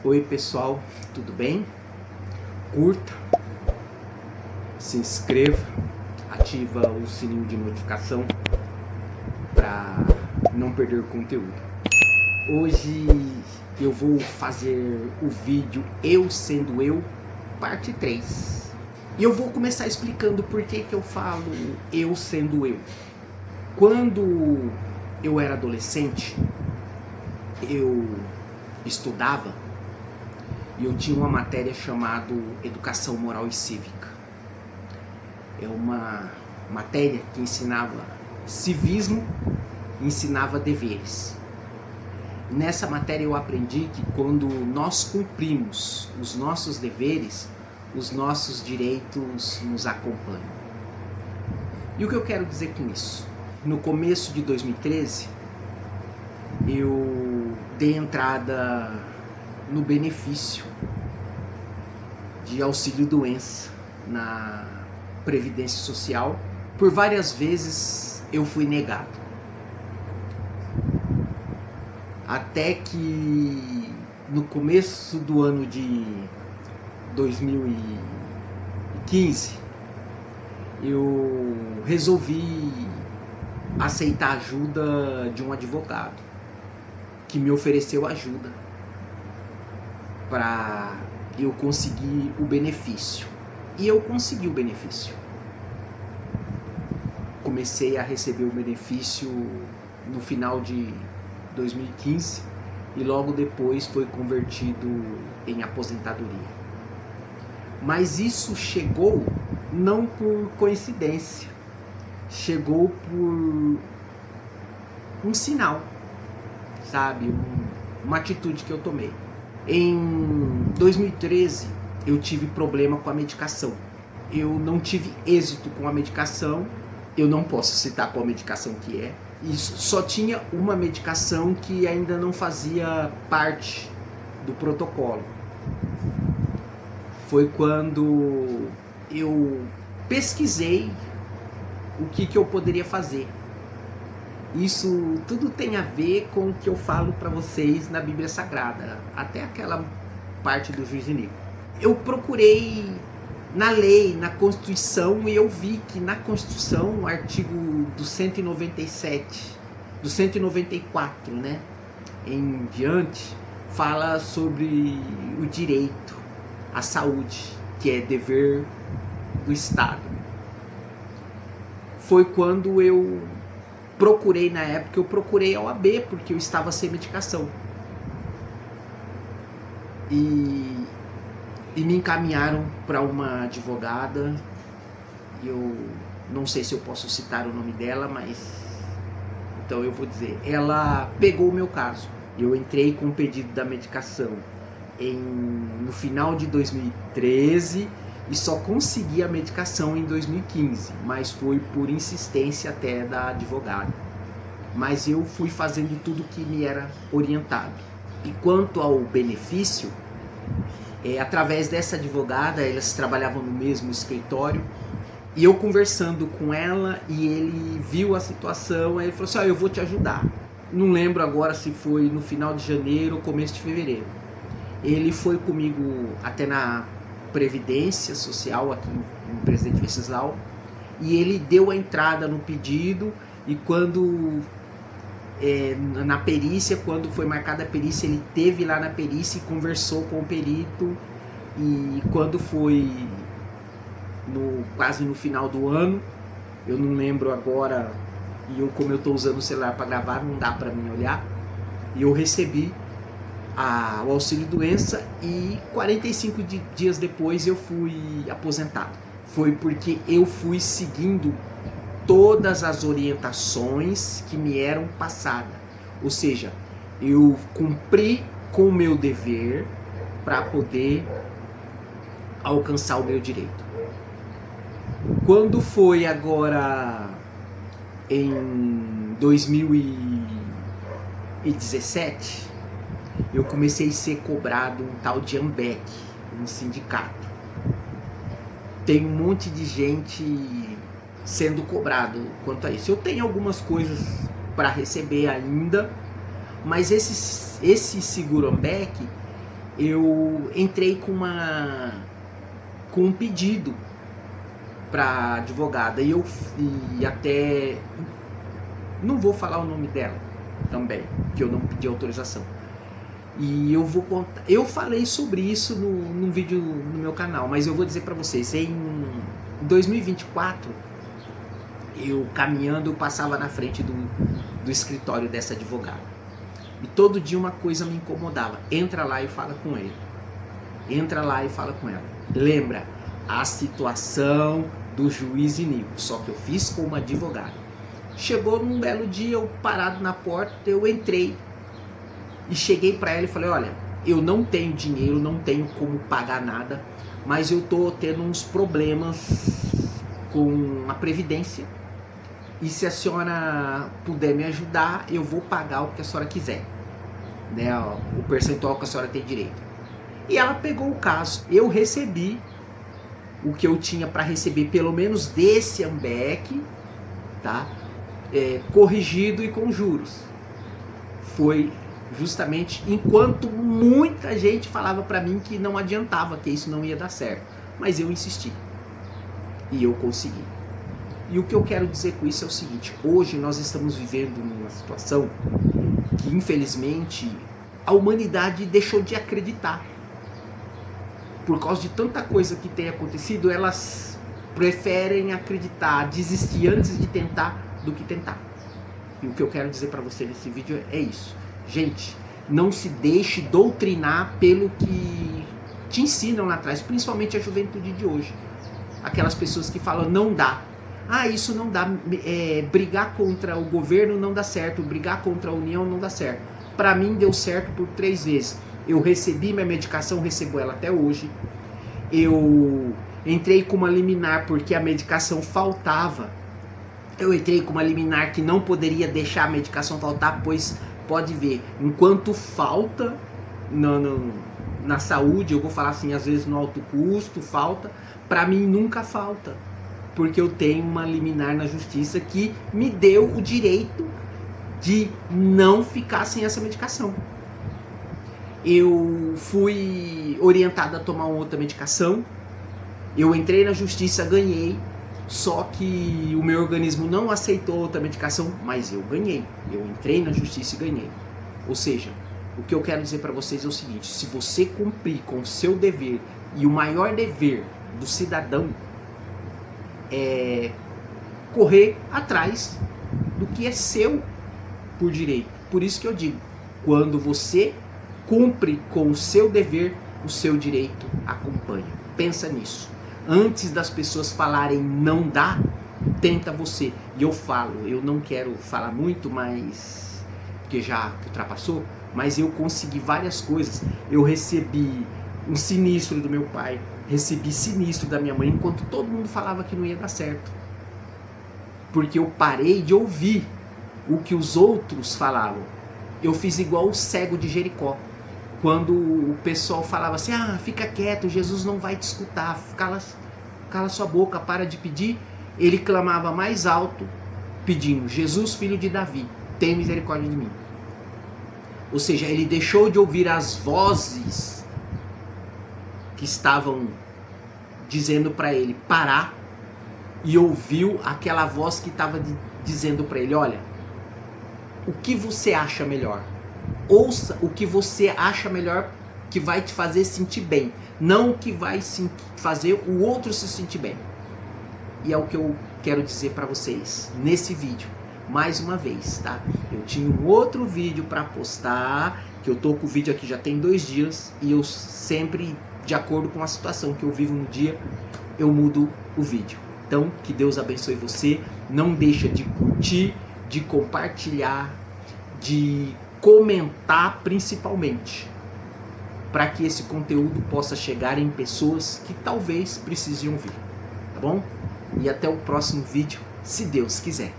Oi pessoal, tudo bem? Curta, se inscreva, ativa o sininho de notificação para não perder conteúdo. Hoje eu vou fazer o vídeo Eu Sendo Eu, parte 3. E eu vou começar explicando por que eu falo Eu Sendo Eu. Quando eu era adolescente, eu estudava e eu tinha uma matéria chamada Educação Moral e Cívica. É uma matéria que ensinava civismo e ensinava deveres. Nessa matéria eu aprendi que quando nós cumprimos os nossos deveres, os nossos direitos nos acompanham. E o que eu quero dizer com isso? No começo de 2013, eu dei entrada no benefício de auxílio-doença na Previdência Social. Por várias vezes eu fui negado. Até que no começo do ano de 2015 eu resolvi aceitar a ajuda de um advogado que me ofereceu ajuda para eu conseguir o benefício. E eu consegui o benefício. Comecei a receber o benefício no final de 2015 e logo depois foi convertido em aposentadoria. Mas isso chegou não por coincidência, chegou por um sinal, sabe? Uma atitude que eu tomei. Em 2013 eu tive problema com a medicação. Eu não tive êxito com a medicação. Eu não posso citar qual medicação que é. E só tinha uma medicação que ainda não fazia parte do protocolo. Foi quando eu pesquisei o que eu poderia fazer. Isso tudo tem a ver com o que eu falo para vocês na Bíblia Sagrada, até aquela parte do juiz Inico. Eu procurei na lei, na Constituição, e eu vi que na Constituição, o artigo do 197, do 194, né, em diante, fala sobre o direito à saúde, que é dever do Estado. Foi quando eu procurei, na época eu procurei a OAB, porque eu estava sem medicação. E me encaminharam para uma advogada. Eu não sei se eu posso citar o nome dela, mas então eu vou dizer. Ela pegou o meu caso. Eu entrei com o pedido da medicação no final de 2013 e só consegui a medicação em 2015, mas foi por insistência até da advogada. Mas eu fui fazendo tudo que me era orientado. E quanto ao benefício, através dessa advogada, elas trabalhavam no mesmo escritório, e eu conversando com ela, e ele viu a situação, aí ele falou assim, eu vou te ajudar. Não lembro agora se foi no final de janeiro ou começo de fevereiro. Ele foi comigo até na Previdência Social aqui em Presidente Venceslau, e ele deu a entrada no pedido, e quando na perícia, quando foi marcada a perícia, ele teve lá na perícia e conversou com o perito, e quando foi quase no final do ano, eu não lembro agora, e como eu estou usando o celular para gravar, não dá para mim olhar, e eu recebi o auxílio-doença, e 45 dias depois eu fui aposentado. Foi porque eu fui seguindo todas as orientações que me eram passadas. Ou seja, eu cumpri com o meu dever para poder alcançar o meu direito. Quando foi agora em 2017, eu comecei a ser cobrado um tal de AMBEC, um sindicato. Tem um monte de gente sendo cobrado quanto a isso. Eu tenho algumas coisas para receber ainda, mas esse seguro AMBEC, eu entrei com um pedido para advogada e até não vou falar o nome dela também, que eu não pedi autorização. E eu vou contar, eu falei sobre isso num vídeo no meu canal, mas eu vou dizer para vocês, em 2024, eu caminhando, eu passava na frente do escritório dessa advogada. E todo dia uma coisa me incomodava. Entra lá e fala com ele. Entra lá e fala com ela. Lembra, a situação do juiz Inigo, só que eu fiz com uma advogada. Chegou num belo dia, eu parado na porta, eu entrei e cheguei para ela e falei, olha, eu não tenho dinheiro, não tenho como pagar nada, mas eu tô tendo uns problemas com a Previdência e se a senhora puder me ajudar, eu vou pagar o que a senhora quiser, né, o percentual que a senhora tem direito. E ela pegou o caso, eu recebi o que eu tinha para receber, pelo menos desse AMBEC, tá? Corrigido e com juros. Foi justamente enquanto muita gente falava para mim que não adiantava, que isso não ia dar certo. Mas eu insisti. E eu consegui. E o que eu quero dizer com isso é o seguinte, hoje nós estamos vivendo numa situação que infelizmente a humanidade deixou de acreditar. Por causa de tanta coisa que tem acontecido, elas preferem acreditar, desistir antes de tentar do que tentar. E o que eu quero dizer para você nesse vídeo é isso. Gente, não se deixe doutrinar pelo que te ensinam lá atrás, principalmente a juventude de hoje. Aquelas pessoas que falam, não dá. Ah, isso não dá. Brigar contra o governo não dá certo, brigar contra a União não dá certo. Para mim deu certo por 3 vezes. Eu recebi minha medicação, recebo ela até hoje. Eu entrei com uma liminar porque a medicação faltava. Eu entrei com uma liminar que não poderia deixar a medicação faltar, pois pode ver, enquanto falta na saúde, eu vou falar assim, às vezes no alto custo, falta, para mim nunca falta. Porque eu tenho uma liminar na justiça que me deu o direito de não ficar sem essa medicação. Eu fui orientado a tomar outra medicação, eu entrei na justiça, ganhei, só que o meu organismo não aceitou outra medicação, mas eu ganhei, eu entrei na justiça e ganhei. Ou seja, o que eu quero dizer para vocês é o seguinte, se você cumprir com o seu dever, e o maior dever do cidadão é correr atrás do que é seu por direito. Por isso que eu digo, quando você cumpre com o seu dever, o seu direito acompanha. Pensa nisso. Antes das pessoas falarem não dá, tenta você. E eu falo, eu não quero falar muito, mas porque já ultrapassou, mas eu consegui várias coisas. Eu recebi um sinistro do meu pai, recebi sinistro da minha mãe, enquanto todo mundo falava que não ia dar certo. Porque eu parei de ouvir o que os outros falavam. Eu fiz igual o cego de Jericó. Quando o pessoal falava assim, ah, fica quieto, Jesus não vai te escutar, cala sua boca, para de pedir. Ele clamava mais alto, pedindo, Jesus, filho de Davi, tem misericórdia de mim. Ou seja, ele deixou de ouvir as vozes que estavam dizendo para ele parar e ouviu aquela voz que estava dizendo para ele, olha, o que você acha melhor? Ouça o que você acha melhor, que vai te fazer sentir bem, não o que vai fazer o outro se sentir bem. E é o que eu quero dizer para vocês nesse vídeo, mais uma vez, tá? Eu tinha um outro vídeo para postar, que eu tô com o vídeo aqui já tem 2 dias, e eu sempre, de acordo com a situação que eu vivo no dia, eu mudo o vídeo. Então, que Deus abençoe você, não deixa de curtir, de compartilhar, de comentar principalmente, para que esse conteúdo possa chegar em pessoas que talvez precisem ouvir, tá bom? E até o próximo vídeo, se Deus quiser.